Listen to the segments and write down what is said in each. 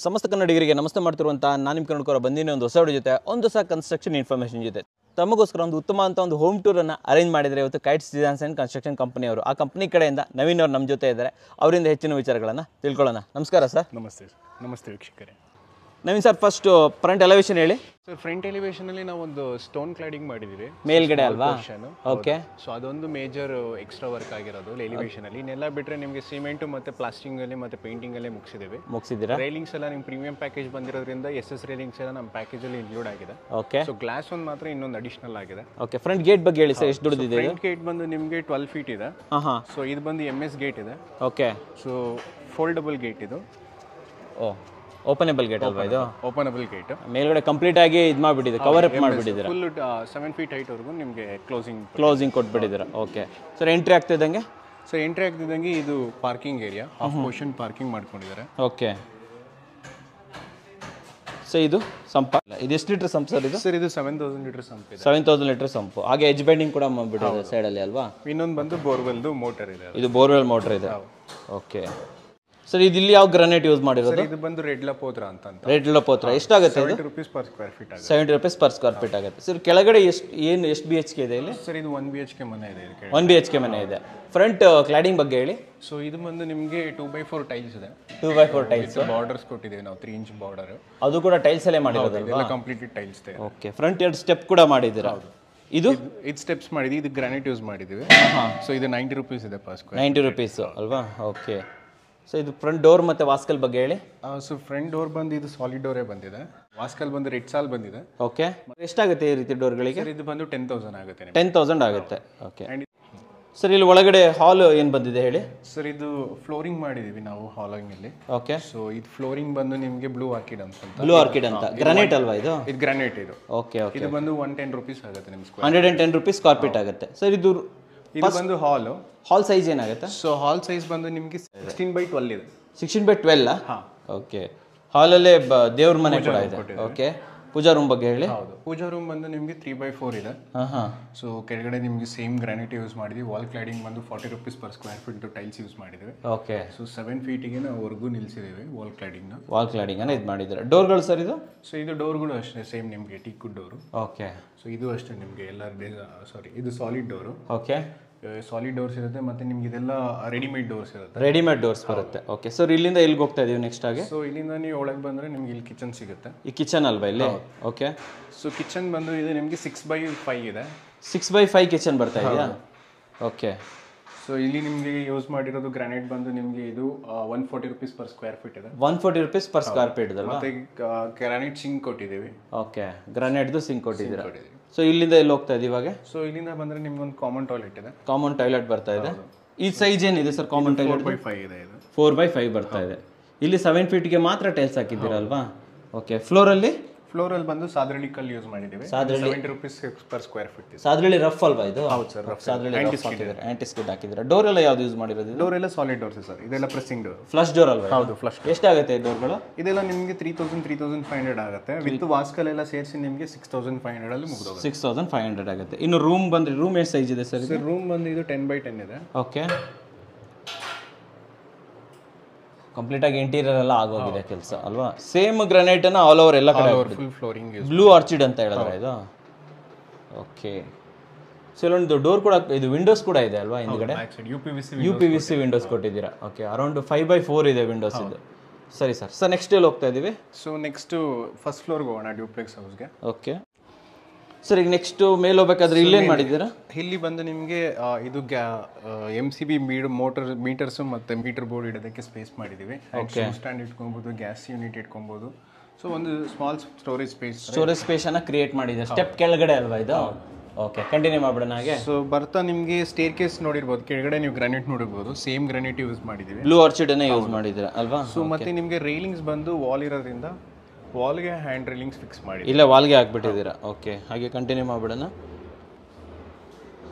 ಸಮಸ್ತ ಕನ್ನಡಿಗರಿಗೆ ನಮಸ್ತೆ ಮಾಡ್ತಿರುವಂಥ ನಾನು ನಿಮ್ಮ ಕನ್ನಡಕರ ಬಂದಿನ ಒಂದು ಹೊಸ ವಿಡಿಯೋ ಜೊತೆ ಒಂದು ಹೊಸ ಕನ್ಸ್ಟ್ರಕ್ಷನ್ ಇನ್ಫಾರ್ಮೇಷನ್ ಜೊತೆ ತಮಗೋಸ್ಕರ ಒಂದು ಉತ್ತಮ ಅಂತ ಒಂದು ಹೋಮ್ ಟೂರನ್ನು ಅರೇಂಜ್ ಮಾಡಿದರೆ ಇವತ್ತು ಕೈಟ್ಸ್ ಡಿಸೈನ್ಸ್ ಆ್ಯಂಡ್ ಕನ್ಸ್ಟ್ರಕ್ಷನ್ ಕಂಪನಿಯವರು ಆ ಕಂಪನಿ ಕಡೆಯಿಂದ ನವೀನ್ ಅವರು ನಮ್ಮ ಜೊತೆ ಇದ್ದಾರೆ. ಅವರಿಂದ ಹೆಚ್ಚಿನ ವಿಚಾರಗಳನ್ನು ತಿಳ್ಕೊಳ್ಳೋಣ. ನಮಸ್ಕಾರ ಸರ್. ನಮಸ್ತೆ ವೀಕ್ಷಕರೇ. Naveen sir, first front elevation ಹೇಳಿ ಸರ್. ಫ್ರಂಟ್ ಎಲಿವೇಶನ್ ಅಲ್ಲಿ ನಾವು ಒಂದು ಸ್ಟೋನ್ ಕ್ಲಾಡಿಂಗ್ ಮಾಡಿದೀವಿ ಮೇಲ್ಗಡೆ ಅಲ್ವಾ? ಓಕೆ. ಸೊ ಅದೊಂದು ಮೇಜರ್ ಎಕ್ಸ್ಟ್ರಾ ವರ್ಕ್ ಆಗಿರೋದು ಎಲಿವೇಶನ್ ಅಲ್ಲಿ. ಇನ್ನೆಲ್ಲ ಬಿಟ್ಟರೆ ನಿಮಗೆ ಸಿಮೆಂಟ್ ಮತ್ತೆ ಪ್ಲಾಸ್ಟಿಂಗ್ ಅಲ್ಲಿ ಮತ್ತೆ ಪೇಂಟಿಂಗ್ ಅಲ್ಲೇ ಮುಗಿಸಿದ್ದೀರಾ. ರೈಲಿಂಗ್ಸ್ ಎಲ್ಲ ನಿಮ್ಗೆ ಪ್ರೀಮಿಯಂ ಪ್ಯಾಕೇಜ್ ಬಂದಿರೋದ್ರಿಂದ ಎಸ್ ರೈಲಿಂಗ್ಸ್ ಎಲ್ಲ ನಮ್ಮ ಪ್ಯಾಕೇಜ್ ಅಲ್ಲಿ ಇನ್ಕ್ಲೂಡ್ ಆಗಿದೆ. ಓಕೆ. ಸೊ ಗ್ಲಾಸ್ ಒಂದು ಮಾತ್ರ ಇನ್ನೊಂದು ಅಡಿಷನಲ್ ಆಗಿದೆ. ಓಕೆ. ಫ್ರಂಟ್ ಗೇಟ್ ಬಗ್ಗೆ ಹೇಳಿ ಸರ್, ಎಷ್ಟು ದೊಡ್ಡದಿದೆ? ಫ್ರಂಟ್ ಗೇಟ್ ಬಂದು ನಿಮಗೆ 12 ಫೀಟ್ ಇದೆ. ಸೊ ಇದು ಬಂದು MS ಗೇಟ್ ಇದೆ. ಓಕೆ. ಸೊ ಫೋಲ್ಡಬಲ್ ಗೇಟ್ ಇದು. ಓ, ಓಪನೇಬಲ್ ಗೇಟ್ ಅಲ್ವಾ ಇದು? Openable gate. ಮೇಲ್ಗಡೆ ಕಂಪ್ಲೀಟ್ ಆಗಿ ಇದು ಮಾಡಿಬಿಟ್ಟಿದೆ, ಕವರ್ ಅಪ್ ಮಾಡಿಬಿಟ್ಟಿದ್ದೀರಾ. ಫುಲ್ 7 ಫೀಟ್ ಹೈಟ್ ವರೆಗೂ ನಿಮಗೆ ಕ್ಲೋಸಿಂಗ್ ಕೊಟ್ಬಿಟ್ಟಿದ್ದೀರಾ. Okay sir. ಎಂಟ್ರಿ ಆಗ್ತಿದ್ದಂಗೆ ಸೊ ಎಂಟ್ರಿ ಆಗ್ತಿದ್ದಂಗೆ ಇದು parking area, half portion parking ಮಾಡ್ಕೊಂಡಿದ್ದಾರೆ. ಓಕೆ. ಸೊ ಇದು ಸಂಪ, ಇದು ಎಷ್ಟು ಲೀಟರ್ ಸಂಪ್ ಸರ್ ಇದು? ಸರ್ ಇದು 7000 ಲೀಟರ್ ಸಂಪ್ ಇದೆ. 7000 ಲೀಟರ್ ಸಂಪು. ಹಾಗೆ ಎಜ್ ಬೆಂಡಿಂಗ್ ಕೂಡ ಮಾಡಿಬಿಟ್ಟಿದೆ ಸೈಡಲ್ಲಿ ಅಲ್ವಾ? ಇನ್ನೊಂದು ಬಂದು ಬೋರ್ವೆಲ್ದು ಮೋಟರ್ ಇದೆ. ಇದು ಬೋರ್ವೆಲ್ ಮೋಟರ್ ಇದೆ. Okay sir. ಇದು ಇಲ್ಲಿ ಯಾವ ಗ್ರಾನೈಟ್ ಯೂಸ್ ಮಾಡಿರೋದು? ಇದು ಬಂದು ರೆಡ್ ಲಪೋತ್ರ ಅಂತ. ರೆಡ್ ಲಪೋತ್ರ ಎಷ್ಟಾಗುತ್ತೆ? ₹70 per square feet ಆಗುತ್ತೆ. ₹70 per square feet ಆಗುತ್ತೆ. ಸರ್ ಕೆಳಗಡೆ ಎಷ್ಟು BHK ಇದೆ ಇಲ್ಲಿ? ಸರ್ ಇದು 1 BHK ಮನೆ ಇದೆ. 1 BHK ಮನೆ ಇದೆ. ಫ್ರಂಟ್ ಕ್ಲಾಡಿಂಗ್ ಬಗ್ಗೆ ಹೇಳಿ. ಸೊ ಇದು ಬಂದು ನಿಮಗೆ 2x4 ಟೈಲ್ಸ್ ಇದೆ. 2x4 tiles. ಬಾರ್ಡರ್ಸ್ ಕೊಟ್ಟಿದ್ದೀವಿ ನಾವು, 3 ಇಂಚ್ ಬಾರ್ಡರ್. ಅದು ಕೂಡ ಟೈಲ್ಸ್ ಅಲ್ಲೇ ಮಾಡಿರೋದು ಎಲ್ಲ ಕಂಪ್ಲೀಟೆಡ್ ಟೈಲ್ಸ್ ಇದೆ. ಓಕೆ. ಫ್ರಂಟ್ 2 ಸ್ಟೆಪ್ ಕೂಡ ಮಾಡಿದ್ದೀರಾ? ಇದು ಸ್ಟೆಪ್ಸ್ ಮಾಡಿದ್ವಿ. ಇದು ಗ್ರಾನೈಟ್ ಯೂಸ್ ಮಾಡಿದ್ದೀವಿ. ಸೊ ಇದು ₹90 ಇದೆ per square. ₹90 ಅಲ್ವಾ? ಓಕೆ. ಸೊ ಇದು ಫ್ರಂಟ್ ಡೋರ್ ಮತ್ತು ವಾಸ್ಕಲ್ ಬಗ್ಗೆ ಹೇಳಿ. ಸೊ ಫ್ರಂಟ್ ಡೋರ್ ಬಂದು ಇದು ಸಾಲಿಡ್ ಡೋರೇ ಬಂದಿದೆ. ವಾಸ್ಕಲ್ ಬಂದು ರೆಡ್ ಸಾಲ್ ಬಂದಿದೆ. ಓಕೆ. ಎಷ್ಟಾಗುತ್ತೆ ಈ ರೀತಿ ಡೋರ್ಗಳಿಗೆ? ಇದು ಬಂದು 10,000 ಆಗುತ್ತೆ. 10,000 ಆಗುತ್ತೆ. ಓಕೆ. ಸರ್ ಇಲ್ಲಿ ಒಳಗಡೆ ಹಾಲ್ ಏನು ಬಂದಿದೆ ಹೇಳಿ. ಸರ್ ಇದು ಫ್ಲೋರಿಂಗ್ ಮಾಡಿದೀವಿ ನಾವು ಹಾಲಿಂಗಲ್ಲಿ. ಓಕೆ. ಸೊ ಇದು ಫ್ಲೋರಿಂಗ್ ಬಂದು ನಿಮಗೆ ಬ್ಲೂ ಆರ್ಕಿಡ್ ಅಂತ. ಬ್ಲೂ ಆರ್ಕಿಡ್ ಅಂತ ಗ್ರಾನೈಟ್ ಅಲ್ವಾ ಇದು? ಇದು ಗ್ರಾನೈಟ್ ಇದು. ಓಕೆ. ಓಕೆ. ಇದು ಬಂದು ₹110 ಆಗುತ್ತೆ ನಿಮ್ಗೆ. ₹110 ಸ್ಕ್ವೇರ್ ಫೀಟ್ ಆಗುತ್ತೆ. ಸರ್ ಇದು ಬಂದು ಹಾಲ್ ಸೈಜ್ ಏನಾಗುತ್ತೆ? ಸೊ ಹಾಲ್ ಸೈಜ್ ಬಂದು ನಿಮಗೆ 16x12 ಇದೆ. 16x12? ಓಕೆ. ಹಾಲಲ್ಲೇ ದೇವ್ರ ಮನೆ ಕೂಡ ಇದೆ. ಓಕೆ. ಪೂಜಾ ರೂಮ್ ಬಗ್ಗೆ ಹೇಳಿ. ಹೌದು. ಪೂಜಾ ರೂಮ್ ಬಂದು ನಿಮಗೆ 3x4 ಇದೆ. ಸೊ ಕೆಳಗಡೆ ನಿಮಗೆ ಸೇಮ್ ಗ್ರಾನೈಟ್ ಯೂಸ್ ಮಾಡಿದ್ವಿ. ವಾಲ್ ಕ್ಲಾಡಿಂಗ್ ಬಂದು ₹40 per square feet tiles use ಮಾಡಿದ್ವಿ. ಓಕೆ. ಸೊ 7 ಫೀಟಿಗೆ ನಾವು ವರ್ಗೂ ನಿಲ್ಸಿದ್ದೀವಿ ವಾಲ್ ಕ್ಲಾಡಿಂಗ್ ಅನ್ನ ಇದು ಮಾಡಿದ್ದಾರೆ. ಡೋರ್ಗಳು ಸರ್ ಇದು? ಸೊ ಇದು ಡೋರ್ಗಳು ಅಷ್ಟೇ ಸೇಮ್ ನಿಮಗೆ ಟೀಕ್ ಡೋರು. ಓಕೆ. ಸೊ ಇದು ಅಷ್ಟೇ ನಿಮಗೆ ಎಲ್ಲ ಇದು solid door. Okay. Solid doors ಇರುತ್ತೆ ಮತ್ತೆ ನಿಮ್ಗೆ ಇದೆಲ್ಲ ರೆಡಿಮೇಡ್ ಡೋರ್ಸ್ ಇರುತ್ತೆ. ರೆಡಿಮೇಡ್ ಡೋರ್ಸ್ ಬರುತ್ತೆ. ಓಕೆ. ಸರ್ ಇಲ್ಲಿಂದ ಎಲ್ಲಿಗೆ ಹೋಗ್ತಾ ಇದೀವಿ ನೆಕ್ಸ್ಟ್ ಆಗಿ? ಸೊ ಇಲ್ಲಿಂದ ನೀವು ಒಳಗೆ ಬಂದರೆ ನಿಮ್ಗೆ ಇಲ್ಲಿ ಕಿಚನ್ ಸಿಗುತ್ತೆ. ಈ ಕಿಚನ್ ಅಲ್ವಾ ಇಲ್ಲಿ? ಓಕೆ. ಸೊ ಕಿಚನ್ ಬಂದು ಇದು ನಿಮಗೆ 6x5 ಇದೆ. 6x5 ಕಿಚನ್ ಬರ್ತಾ ಇದೆಯಾ? ಓಕೆ. ಸೊ ಇಲ್ಲಿ ನಿಮಗೆ ಯೂಸ್ ಮಾಡಿರೋದು ಗ್ರಾನೈಟ್ ಬಂದು ನಿಮಗೆ ಇದು ₹140 per square feet ಇದೆ. ₹140 per square feet ಇದೆ. ಮತ್ತೆ ಗ್ರಾನೈಟ್ ಸಿಂಕ್ ಕೊಟ್ಟಿದ್ದೀವಿ. ಓಕೆ. ಗ್ರಾನೈಟ್ದು ಸಿಂಕ್ ಕೊಟ್ಟಿದ್ದೀರಾ. ಸೊ ಇಲ್ಲಿಂದ ಎಲ್ಲಿ ಹೋಗ್ತಾ ಇದೆ ಇವಾಗ? ಸೊ ಇಲ್ಲಿಂದ ಬಂದರೆ ನಿಮ್ಗೆ ಒಂದು ಕಾಮನ್ ಟಾಯ್ಲೆಟ್ ಇದೆ. ಕಾಮನ್ ಟಾಯ್ಲೆಟ್ ಬರ್ತಾ ಇದೆ. ಈ ಸೈಜ್ ಏನಿದೆ ಸರ್ ಕಾಮನ್ ಟಾಯ್ಲೆಟ್? 4x5 ಇದೆ. ಇದು 4x5 ಬರ್ತಾ ಇದೆ. ಇಲ್ಲಿ 7 ಫೀಟ್ಗೆ ಮಾತ್ರ ಟೈಲ್ಸ್ ಹಾಕಿದ್ದೀರಲ್ವಾ? ಓಕೆ. ಫ್ಲೋರಲ್ಲಿ ಬಂದು ಸಾದ್ರಳ್ಳಿ ಕಲ್ಲು ಯೂಸ್ ಮಾಡಿದ್ದೀವಿ. ₹70 per square feet. Sadralli rough ಅಲ್ವಾ ಇದು? ಹೌದು ಸರ್. ಸಾದ್ರಳ್ಳಿ ಆಂಟಿ ಸ್ಕಿಡ್ ಹಾಕಿದ್ದೀರಾ. ಡೋರ್ ಎಲ್ಲ ಯಾವ್ದು ಯೂಸ್ ಮಾಡಿರೋದು? ಡೋರ್ ಎಲ್ಲ ಸಾಲಿಡ್ ಡೋರ್ಸ್ ಸರ್. ಇದೆಲ್ಲ ಪ್ರೆಸ್ಸಿಂಗ್ ಡೋರ್. ಫ್ಲಶ್ ಡೋರ್ ಅಲ್ವಾ? ಹೌದು, ಫ್ಲಶ್. ಎಷ್ಟಾಗುತ್ತೆ ಈ ಡೋರ್ಗಳು? ಇದೆಲ್ಲ ನಿಮಗೆ 3,500 ಆಗುತ್ತೆ. ವಿತ್ ವಾಸ್ಕಲ್ ಎಲ್ಲ ಸೇರಿಸಿ ನಿಮಗೆ 6,500 ಅಲ್ಲಿ ಮುಗಿದೋಗುತ್ತೆ. 6,500 ಆಗುತ್ತೆ. ಇನ್ನು ರೂಮ್ ಬಂದ್ರೆ ರೂಮ್ ಎಷ್ಟು ಸೈಜ್ ಇದೆ ಸರ್? ರೂಮ್ ಬಂದು ಇದು 10x10 ಇದೆ. ಓಕೆ. ಕಂಪ್ಲೀಟ್ ಆಗಿ ಇಂಟೀರಿಯರ್ ಎಲ್ಲ ಆಗೋಗಿದೆ ಕೆಲಸ ಅಲ್ವಾ? ಸೇಮ್ ಗ್ರಾನೈಟ್ ಅನ್ನ ಆಲ್ ಓವರ್ ಎಲ್ಲ ಕಡೆ ಫುಲ್ ಫ್ಲೋರಿಂಗ್ ಬ್ಲೂ ಆರ್ಚಿಡ್ ಅಂತ ಹೇಳಿದ್ರೆ ಇದು. ಓಕೆ. ಸೊ ಇಲ್ಲೊಂದು ಡೋರ್ ಕೂಡ, ಇದು ವಿಂಡೋಸ್ ಕೂಡ ಇದೆ ಅಲ್ವಾ ಹಿಂದ್ಗಡೆ? UPVC ವಿಂಡೋಸ್ ಕೊಟ್ಟಿದ್ದೀರಾ. ಓಕೆ. ಅರೌಂಡ್ 5x4 ಇದೆ ವಿಂಡೋಸ್ ಇದು. ಸರಿ ಸರ್. ಸರ್ ನೆಕ್ಸ್ಟ್ ಎಲ್ಲಿ ಹೋಗ್ತಾ ಇದೀವಿ? ಸೊ ನೆಕ್ಸ್ಟ್ ಫಸ್ಟ್ ಫ್ಲೋರ್ಗೆ ಹೋಗೋಣ, ಡ್ಯೂಪ್ಲೆಕ್ಸ್ ಹೌಸ್ಗೆ. ಓಕೆ. ಸರ್ ಈಗ ನೆಕ್ಸ್ಟ್ ಮೇಲೆ ಹೋಗ್ಬೇಕಾದ್ರೆ ಇಲ್ಲೇನು ಮಾಡಿದ್ದೀರಾ? ಇಲ್ಲಿ ಬಂದು ನಿಮಗೆ ಇದು MCB ಮೀಟರ್ಸ್ ಮತ್ತೆ ಮೀಟರ್ ಬೋರ್ಡ್ ಇಡೋದಕ್ಕೆ ಸ್ಪೇಸ್ ಮಾಡಿದ್ದೀವಿ. ಸ್ಟ್ಯಾಂಡ್ ಇಟ್ಕೊಬೋದು, ಗ್ಯಾಸ್ ಯೂನಿಟ್ ಇಟ್ಕೊಬೋದು. ಸೊ ಒಂದು ಸ್ಮಾಲ್ ಸ್ಟೋರೇಜ್ ಸ್ಪೇಸ್ ಅನ್ನ ಕ್ರಿಯೇಟ್ ಮಾಡಿದೆ. ಸ್ಟೆಪ್ ಕೆಳಗಡೆ ಅಲ್ವಾ ಇದು? ಓಕೆ. ಕಂಟಿನ್ಯೂ ಮಾಡ್ಬಿಡೋಣ ಹಾಗೆ. ಸೊ ಬರ್ತಾ ನಿಮಗೆ ಸ್ಟೇರ್ ಕೇಸ್ ನೋಡಿರ್ಬೋದು, ಕೆಳಗಡೆ ನೀವು ಗ್ರಾನೈಟ್ ನೋಡಿರ್ಬೋದು. ಸೇಮ್ ಗ್ರಾನೈಟ್ ಯೂಸ್ ಮಾಡಿದ್ದೀವಿ. ಬ್ಲೂ ಆರ್ಚಿಡ್ ಅನ್ನ ಯೂಸ್ ಮಾಡಿದ್ದೀರಾ ಅಲ್ವಾ? ಸೊ ಮತ್ತೆ ನಿಮಗೆ ರೈಲಿಂಗ್ಸ್ ಬಂದು ವಾಲ್ ಇರೋದ್ರಿಂದ ವಾಲ್ಗೆ ಹ್ಯಾಂಡ್ ರೈಲಿಂಗ್ಸ್ ಫಿಕ್ಸ್ ಮಾಡಿ ಇಲ್ಲ ವಾಲ್ಗೆ ಹಾಕ್ಬಿಟ್ಟಿದ್ದೀರಾ. ಓಕೆ. ಹಾಗೆ ಕಂಟಿನ್ಯೂ ಮಾಡ್ಬಿಡೋಣ.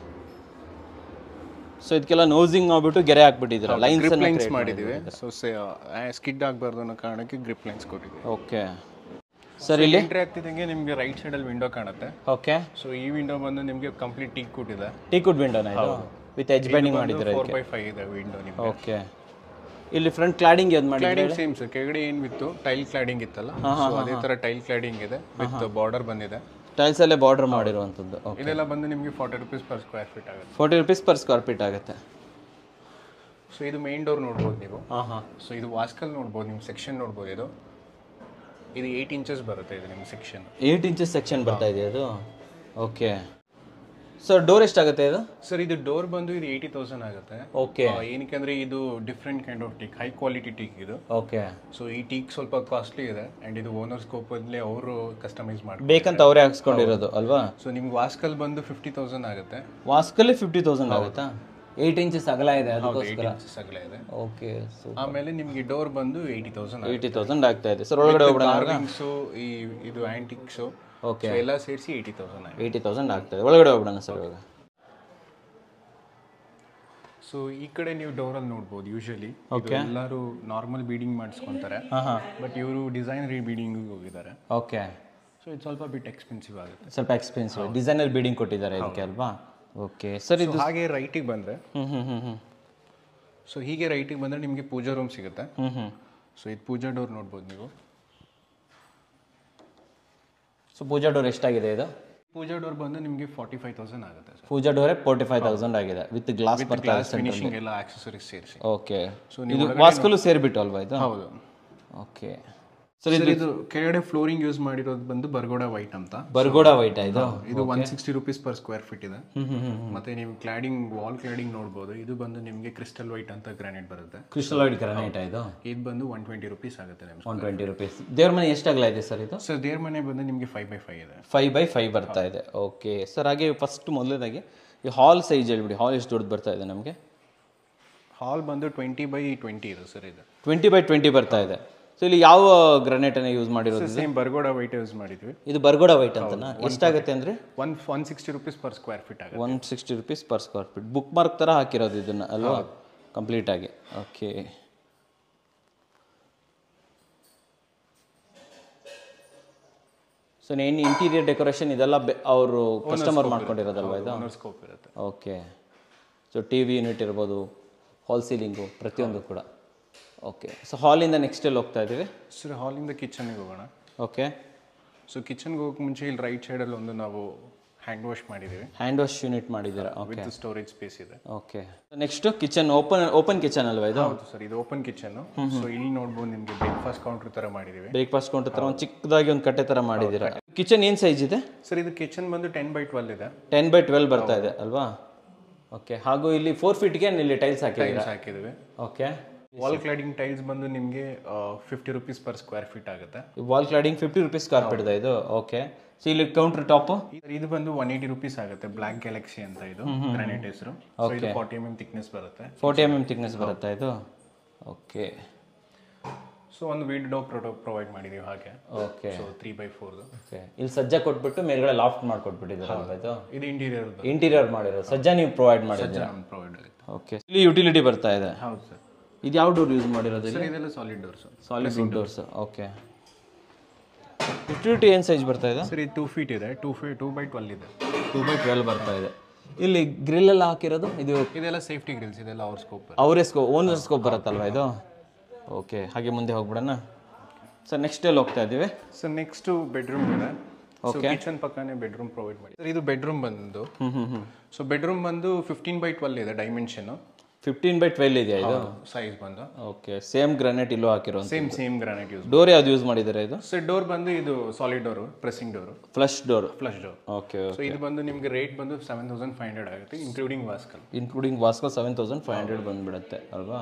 ಸೊ ಇದಕ್ಕೆಲ್ಲ ನೋಸಿಂಗ್ ಮಾಡ್ಬಿಟ್ಟು ಗೆರೆ ಹಾಕ್ಬಿಟ್ಟಿದ್ದೀರಾ. ಲೈನ್ಸ್ ಮಾಡಿದ್ದೀವಿ. ಸೊ ಸ್ಕಿಡ್ ಆಗಬಾರ್ದು ಅನ್ನೋ ಕಾರಣಕ್ಕೆ ಗ್ರಿಪ್ ಲೈನ್ಸ್ ಕೊಟ್ಟಿದ್ದೀವಿ. ಓಕೆ. ಸರ್ ಇಲ್ಲಿ ಎಂಟ್ರಿ ಆಗ್ತಿದ್ದಂಗೆ ನಿಮಗೆ ರೈಟ್ ಸೈಡಲ್ಲಿ ವಿಂಡೋ ಕಾಣುತ್ತೆ. ಓಕೆ. ಸೊ ಈ ವಿಂಡೋ ಬಂದು ನಿಮಗೆ ಕಂಪ್ಲೀಟ್ ಟೀಕ್ ವುಡ್ ವಿಂಡೋನ ಇದು ವಿತ್ ಎಜ್ ಬೆಂಡಿಂಗ್ ಮಾಡಿದ್ದೀರಾ? 4x5 ಇದೆ ವಿಂಡೋ ನಿಮಗೆ. ಓಕೆ. ಇಲ್ಲಿ ಫ್ರಂಟ್ ಕ್ಲಾಡಿಂಗ್ ಯಾವ್ದು ಮಾಡಿ ಕ್ಲಾಡಿಂಗ್ ಸೇಮ್ ಸರ್, ಕೆಳಗಡೆ ಏನಿತ್ತು ಟೈಲ್ ಕ್ಲಾಡಿಂಗ್ ಇತ್ತಲ್ಲ, ಸೊ ಅದೇ ಥರ ಟೈಲ್ ಕ್ಲಾಡಿಂಗ್ ಇದೆ ವಿತ್ ಬಾರ್ಡರ್ ಬಂದಿದೆ. ಟೈಲ್ಸ್ ಅಲ್ಲೇ ಬಾರ್ಡರ್ ಮಾಡಿರುವಂಥದ್ದು. ಇದೆಲ್ಲ ಬಂದು ನಿಮಗೆ 40 rupees per square feet ಆಗುತ್ತೆ. 40 rupees per square feet ಆಗುತ್ತೆ. ಸೊ ಇದು ಮೇನ್ ಡೋರ್ ನೋಡ್ಬೋದು ನೀವು. ಸೊ ಇದು ವಾಸ್ಕಲ್ ನೋಡ್ಬೋದು, ನಿಮ್ಮ ಸೆಕ್ಷನ್ ನೋಡ್ಬೋದು. ಇದು 8 inches ಬರುತ್ತೆ, ಇದು ನಿಮ್ಮ ಸೆಕ್ಷನ್ 8 inches ಸೆಕ್ಷನ್ ಬರ್ತಾ ಇದೆ ಅದು. ಓಕೆ ಸರ್ ಡೋರ್ ಎಷ್ಟಾಗುತ್ತೆ ಇದು? ಸರ್ ಇದು ಡೋರ್ ಬಂದು ಇದು 80,000 ಆಗುತ್ತೆ. ಓಕೆ. ಏನಕ್ಕೆ ಅಂದ್ರೆ ಇದು different kind of teak, high quality teak ಇದು. ಓಕೆ. ಸೊ ಈ ಟೀಕ್ ಸ್ವಲ್ಪ ಕಾಸ್ಟ್ಲಿ ಇದೆ ಅಂಡ್ ಇದು ಓನರ್ ಸ್ಕೋಪ್ ಅಲ್ಲಿ ಅವರು ಕಸ್ಟಮೈಸ್ ಮಾಡಿ ಬೇಕಂತ ಅವರೇ ಹಾಕ್ಸ್ಕೊಂಡಿರೋದು ಅಲ್ವಾ? ಸೊ ನಿಮ್ಗೆ ವಾಸ್ಕಲ್ ಬಂದು 50,000 ಆಗುತ್ತೆ. ವಾಸ್ಕಲ್ಲಿ 50,000 ಆಗುತ್ತಾ? 8 inches ಅಗಲ ಇದೆ ಅದಕ್ಕೋಸ್ಕರ. 8 inches ಅಗಲ ಇದೆ. ಓಕೆ. ಆಮೇಲೆ ನಿಮಗೆ ಡೋರ್ ಬಂದು 80,000 ಆಗ್ತಾ ಇದೆ ಸರ್. ಒಳಗಡೆ ಹೋಗೋಣ. ಇದು ಆಂಟಿಕ್ಸ್ ಓಕೆ ಎಲ್ಲ ಸೇರಿಸಿ 80,000 ಆಗ್ತದೆ. ಒಳಗಡೆ ಹೋಗೋಣ ಸರ್ ಇವಾಗ. ಸೊ ಈ ಕಡೆ ನೀವು ಡೋರಲ್ಲಿ ನೋಡ್ಬೋದು, ಯೂಶಲಿ ಎಲ್ಲರೂ ನಾರ್ಮಲ್ ಬೀಡಿಂಗ್ ಮಾಡಿಸ್ಕೊಂತಾರೆ, ಬಟ್ ಇವರು ಡಿಸೈನ್ ರೀಬೀಡಿಂಗ್ ಹೋಗಿದ್ದಾರೆ. ಓಕೆ. ಸೊ ಇದು ಸ್ವಲ್ಪ ಬಿಟ್ ಎಕ್ಸ್ಪೆನ್ಸಿವ್ ಆಗುತ್ತೆ. ಸ್ವಲ್ಪ ಎಕ್ಸ್ಪೆನ್ಸಿವ್ ಡಿಸೈನರ್ ಬೀಡಿಂಗ್ ಕೊಟ್ಟಿದ್ದಾರೆ ಇದಕ್ಕೆ ಅಲ್ವಾ? Okay sir. ಇದು ಹಾಗೆ ರೈಟಿಗೆ ಬಂದರೆ, ಸೊ ಹೀಗೆ ರೈಟಿಗೆ ಬಂದರೆ ನಿಮಗೆ ಪೂಜಾ ರೂಮ್ ಸಿಗುತ್ತೆ. ಸೊ ಇದು ಪೂಜಾ ಡೋರ್ ನೋಡ್ಬೋದು ನೀವು. ಸೊ ಪೂಜಾ ಡೋರ್ ಎಷ್ಟಾಗಿದೆ ಇದು? ಪೂಜಾ ಡೋರ್ ಬಂದು ನಿಮಗೆ 45,000 ಆಗುತ್ತೆ ಸರ್. ಪೂಜಾ ಡೋರೇ 45,000 ಆಗಿದೆ ವಿತ್ ಗ್ಲಾಸ್ ಬರ್ತಾ ಇದೆ, ಫಿನಿಶಿಂಗ್ ಎಲ್ಲ ಆಕ್ಸೆಸರೀಸ್ ಸೇರಿಸಿ. ಓಕೆ. ಸೊ ಇದು ವಾಸ್ಕಲ್ಲು ಸೇರಿಬಿಟ್ಟು ಅಲ್ವಾ ಇದು? ಹೌದು. ಓಕೆ ಸರ್ ಇದು ಕೆಳಗಡೆ ಫ್ಲೋರಿಂಗ್ ಯೂಸ್ ಮಾಡಿರೋದು ಬಂದು ಬರ್ಗೋಡಾ ವೈಟ್ ಅಂತ. ಬರ್ಗೋಡಾ ವೈಟ್ ಇದು 160 rupees per square feet ಇದೆ. ಮತ್ತೆ ನೀವು ಕ್ಲಾಡಿಂಗ್, ವಾಲ್ ಕ್ಲಾಡಿಂಗ್ ನೋಡ್ಬೋದು. ಇದು ಬಂದು ನಿಮಗೆ ಕ್ರಿಸ್ಟಲ್ ವೈಟ್ ಅಂತ ಗ್ರಾನೈಟ್ ಬರುತ್ತೆ. ಕ್ರಿಸ್ಟಲ್ ವೈಟ್ ಗ್ರಾನೈಟ್ ಇದು ಬಂದು 120 rupees ಆಗುತ್ತೆ ನಿಮ್ಗೆ. 120 rupees. ದೇವ್ರ ಮನೆ ಎಷ್ಟಾಗಲ ಇದೆ ಸರ್ ಇದು? ಸರ್ ದೇವ್ರ ಮನೆ ಬಂದು ನಿಮಗೆ 5x5 ಇದೆ. 5x5 ಬರ್ತಾ ಇದೆ. Okay sir. ಹಾಗೆ ಫಸ್ಟ್ ಮೊದಲನೇದಾಗಿ ಈ ಹಾಲ್ ಸೈಜ್ ಹೇಳ್ಬಿಡಿ, ಹಾಲ್ ಎಷ್ಟು ದೊಡ್ಡದು ಬರ್ತಾ ಇದೆ ನಮಗೆ? ಹಾಲ್ ಬಂದು 20x20 ಇದೆ ಸರ್. ಇದು 20x20 ಬರ್ತಾ ಇದೆ. ಸೊ ಇಲ್ಲಿ ಯಾವ ಗ್ರಾನೈಟನ್ನು ಯೂಸ್ ಮಾಡಿರೋದು? ಸೇಮ್ ಬರ್ಗೋಡಾ ವೈಟ್ ಯೂಸ್ ಮಾಡಿದ್ವಿ. ಇದು ಬರ್ಗೋಡಾ ವೈಟ್ ಅಂತನಾ? ಎಷ್ಟಾಗುತ್ತೆ ಅಂದರೆ 160 rupees per square feet ಆಗುತ್ತೆ. 160 rupees per square feet. Book mark ಥರ ಹಾಕಿರೋದು ಇದನ್ನು ಅಲ್ವಾ? ಕಂಪ್ಲೀಟ್ ಆಗಿ. ಓಕೆ. ಸೊ ಏನು ಇಂಟೀರಿಯರ್ ಡೆಕೋರೇಷನ್ ಇದೆಲ್ಲ ಅವರು ಕಸ್ಟಮರ್ ಮಾಡ್ಕೊಂಡಿರೋದಲ್ವಾ ಇದು? ಸ್ಕೋಪ್ ಇರುತ್ತೆ. Okay. So T V unit ಇರ್ಬೋದು, ಹಾಲ್ ಸೀಲಿಂಗು ಪ್ರತಿಯೊಂದು ಕೂಡ. ಓಕೆ. ಸೊ ಹಾಲಿಂದ ನೆಕ್ಸ್ಟ್ ಎಲ್ಲಿ ಹೋಗ್ತಾ ಇದ್ದೀವಿ ಸರ್? ಹಾಲಿಂದ ಕಿಚನ್ಗೆ ಹೋಗೋಣ. ಓಕೆ. ಸೊ ಕಿಚನ್ಗೆ ಹೋಗಕ್ಕೆ ಮುಂಚೆ ಇಲ್ಲಿ ರೈಟ್ ಸೈಡಲ್ಲಿ ಒಂದು ನಾವು ಹ್ಯಾಂಡ್ ವಾಶ್ ಮಾಡಿದ್ದೀವಿ. ಹ್ಯಾಂಡ್ ವಾಶ್ ಯೂನಿಟ್ ಮಾಡಿದ್ದೀರಾ? ವಿತ್ ಸ್ಟೋರೇಜ್ ಸ್ಪೇಸ್ ಇದೆ. Okay. Next kitchen open kitchen ಅಲ್ವಾ ಇದು? ಹೌದು ಸರ್, ಇದು ಓಪನ್ ಕಿಚನ್. ಸೊ ಇಲ್ಲಿ ನೋಡ್ಬೋದು ನಿಮಗೆ ಬ್ರೇಕ್ಫಾಸ್ಟ್ ಕೌಂಟರ್ ಥರ ಮಾಡಿದ್ದೀವಿ. ಬ್ರೇಕ್ಫಾಸ್ಟ್ ಕೌಂಟರ್ ಥರ ಒಂದು ಚಿಕ್ಕದಾಗಿ ಒಂದು ಕಟ್ಟೆ ಥರ ಮಾಡಿದ್ದೀರಾ. ಕಿಚನ್ ಏನು ಸೈಜ್ ಇದೆ ಸರ್? ಇದು ಕಿಚನ್ ಬಂದು 10x12 ಇದೆ. 10x12 ಬರ್ತಾ ಇದೆ ಅಲ್ವಾ? ಓಕೆ. ಹಾಗೂ ಇಲ್ಲಿ 4 feetಗೆ ಇಲ್ಲಿ ಟೈಲ್ಸ್ ಹಾಕಿದ್ದೀವಿ. ಓಕೆ. ವಾಲ್ ಕ್ಲಾಡಿಂಗ್ ಟೈಲ್ಸ್ ಬಂದು ನಿಮಗೆ 50 rupees per square feet ಆಗುತ್ತೆ. Wall cladding 50 rupees square feet ಇದು. ಓಕೆ. ಸೊ ಇಲ್ಲಿ ಕೌಂಟರ್ ಟಾಪ್ ಇದು ಬಂದು 180 rupees ಆಗುತ್ತೆ. ಬ್ಲ್ಯಾಕ್ ಗ್ಯಾಲಕ್ಸಿ ಅಂತ ಇದು ಗ್ರಾನೈಟ್ ಹೆಸರು. ಇದು 40 mm ಥಿಕ್ನೆಸ್ ಬರುತ್ತೆ. 40 mm ಥಿಕ್ನೆಸ್ ಬರುತ್ತೆ ಇದು. ಓಕೆ. ಸೊ ಒಂದು ವಿಂಡೋ ಪ್ರೊವೈಡ್ ಮಾಡಿದೀವಿ ಹಾಗೆ. ಓಕೆ. So 3x4. ಓಕೆ. ಇಲ್ಲಿ ಸಜ್ಜಾ ಕೊಟ್ಬಿಟ್ಟು ಮೇಲ್ಗಡೆ ಲಾಫ್ಟ್ ಮಾಡ್ಕೊಟ್ಬಿಟ್ಟಿದ್ದಾರೆ ಇದು. ಇದು ಇಂಟೀರಿಯರ್ ಮಾಡಿರೋ ಸಜ್ಜಾ ನೀವು ಪ್ರೊವೈಡ್ ಮಾಡಿದ್ದೀರಾ? ಪ್ರೊವೈಡ್ ಆಗುತ್ತೆ. ಓಕೆ. ಇಲ್ಲಿ ಯುಟಿಲಿಟಿ ಬರ್ತಾ ಇದೆ. ಹೌದು ಸರ್. ಇದು ಯಾವ ಡೋರ್ ಯೂಸ್ ಮಾಡಿರೋದು? ಇದೆಲ್ಲ solid doors. Solid doors. Okay. Utility ಏನು ಸೈಜ್ ಬರ್ತಾ ಇದೆ ಸರ್? ಇದು 2 feet ಇದೆ. 2x12 ಇದೆ. 2x12 ಬರ್ತಾ ಇದೆ. ಇಲ್ಲಿ ಗ್ರಿಲ್ ಎಲ್ಲ ಹಾಕಿರೋದು ಇದೆಲ್ಲ ಸೇಫ್ಟಿ ಗ್ರಿಲ್ಸ್. ಇದೆಲ್ಲ ಅವ್ರ ಸ್ಕೋಪ್, ಅವರೇ ಓನರ್ ಸ್ಕೋಪ್ ಬರುತ್ತಲ್ವಾ ಇದು? ಓಕೆ. ಹಾಗೆ ಮುಂದೆ ಹೋಗ್ಬಿಡೋಣ ಸರ್. ನೆಕ್ಸ್ಟ್ ಎಲ್ಲಿ ಹೋಗ್ತಾ ಇದ್ದೀವಿ ಸರ್? ನೆಕ್ಸ್ಟ್ ಬೆಡ್ರೂಮ್ ಇದೆ. ಓಕೆ. ಕಿಚನ್ ಪಕ್ಕನೇ ಬೆಡ್ರೂಮ್ ಪ್ರೊವೈಡ್ ಮಾಡಿ ಸರ್. ಇದು ಬೆಡ್ರೂಮ್ ಬಂದು, ಸೊ ಬೆಡ್ರೂಮ್ ಬಂದು 15x12 ಇದೆ ಡೈಮೆನ್ಷನ್. 15x12 ಇದೆಯಾ ಇದು ಸೈಜ್ ಬಂದು? ಓಕೆ. ಸೇಮ್ ಗ್ರಾನೈಟ್ ಇಲ್ಲೂ ಹಾಕಿರೋ? Same granite use. ಡೋರ್ ಯಾವ್ದು ಯೂಸ್ ಮಾಡಿದ್ದಾರೆ ಇದು? ಸರ್ ಡೋರ್ ಬಂದು ಇದು solid door, pressing door, flush door. Okay. So ಇದು ಬಂದು ನಿಮಗೆ ರೇಟ್ ಬಂದು 7,500 ಆಗುತ್ತೆ, ಇನ್ಕ್ಲೂಡಿಂಗ್ ವಾಸ್ಕಲ್. 7,500 ಬಂದ್ಬಿಡುತ್ತೆ ಅಲ್ವಾ?